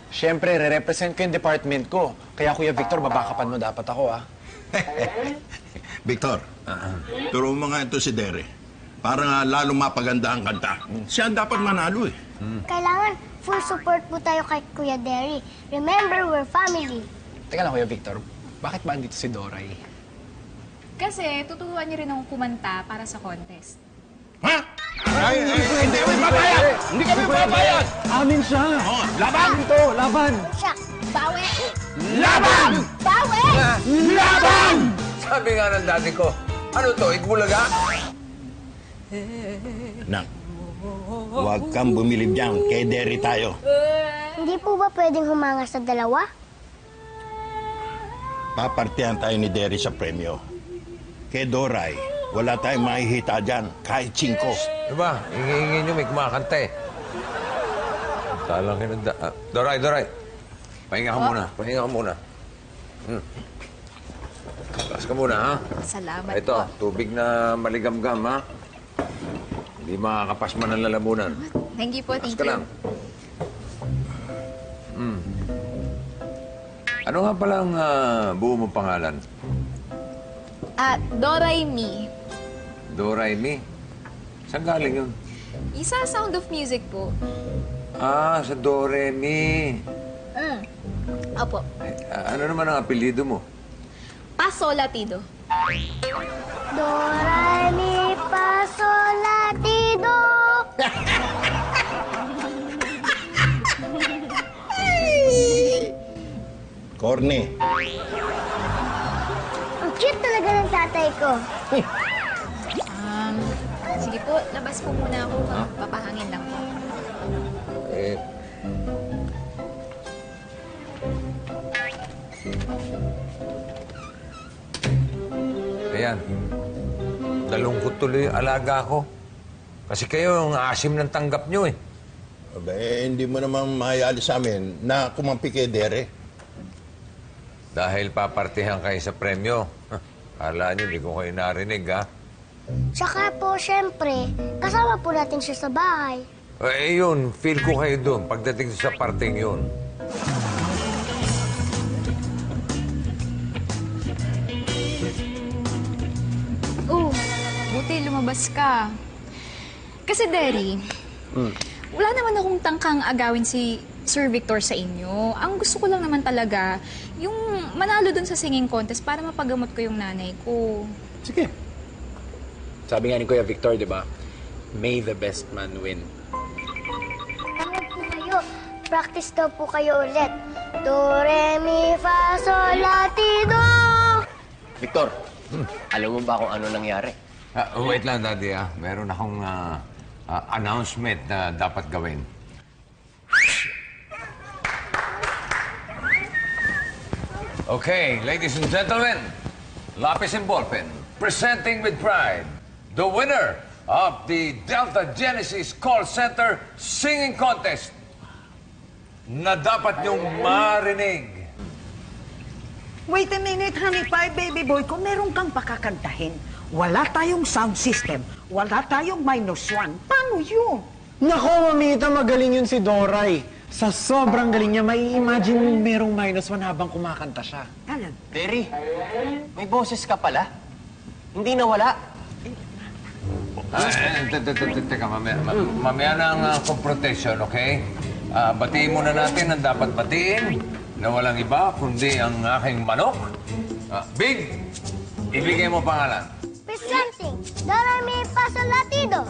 Siyempre, re-represent ko yung department ko. Kaya Kuya Victor, babakapan mo dapat ako, ah. Victor, turo mo nga ito si Dere. Para nga lalo mapaganda ang kanta. Siya ang dapat manalo eh. Kailangan full support po tayo kay Kuya Derry. Remember, we're family. Teka lang, Kuya Victor. Bakit ba andito si Doray? Kasi tuturuan niyo rin akong kumanta para sa contest. Ha? Hindi kami papayag! Hindi kami papayag! Amin siya! Oh, laban! Ito, laban! Siya, bawi! Laban! Bawi! Laban! Sabi nga ng daddy ko, ano to, Itbulaga? Nak, huwag kang bumilib dyan. Kay Dere tayo. Hindi po ba pwedeng humanga sa dalawa? Papartihan tayo ni Dere sa premyo. Kay Doray, wala tayong makihita dyan. Kahit 5. Diba, hingi-hingi nyo, may kumakanta eh. Talang hinanda. Doray. Pahinga ka muna, pahinga ka muna. Taas ka muna, ha? Salamat Ito, po. tubig na maligamgam, ha? Hindi makakapasman ng lalamunan. Thank you po, Taas thank ka you. lang. Ano nga palang buo mong pangalan? Doray Me. Doray Mi? Saan galing yun? Isa Sound of Music po. Ah, sa Do Re Mi. Opo. Ano naman ang apelyido mo? Paso Latido. Do, re, mi, fa, sol, la, ti, do. Corny. Ang cute talaga ng tatay ko. Sige po, labas po muna ako. Papahangin lang po. Eh... Ayan. Nalungkot tuloy yung alaga ko. Kasi kayo yung asim ng tanggap nyo eh. Aba, hindi mo naman mayali sa amin na kumampi kay Dere. Dahil papartihan kayo sa premyo. Kala nyo, di ko kayo narinig, ha? Tsaka po, syempre, kasama po natin siya sa bahay. Eh, yun. Feel ko kayo doon pagdating sa parting yun. Buti lumabas ka. Kasi, Derry, wala naman akong tangkang agawin si Sir Victor sa inyo. Ang gusto ko lang naman talaga, yung manalo dun sa singing contest para mapagamot ko yung nanay ko. Sige. Sabi nga ni Kuya Victor, di ba? May the best man win. Tawag po kayo. Practice daw po kayo ulit. Do, re, mi, fa, sol, la, ti, do. Victor, alam mo ba kung ano nangyari? Wait lang, Daddy, ah. Meron akong announcement na dapat gawin. Okay, ladies and gentlemen, Lapis and Ballpen, presenting with pride, the winner of the Delta Genesis Call Center Singing Contest na dapat niyong marinig. Wait a minute, honey pie, baby boy. Kung meron kang pakakantahin, wala tayong sound system, wala tayong -1. Paano yun? Nako, mamita, magaling yun si Doray. Sa sobrang galing niya, may imagine merong -1 habang kumakanta siya. Alam, Derry, may boses ka pala. Hindi nawala. Teka, mamaya na ang confrontation, okay? Batiin muna natin ang dapat batiin na walang iba kundi ang aking manok. Big, ibigay mo pangalan. Presenting, Do, re, mi, fa, sol, la, ti, do.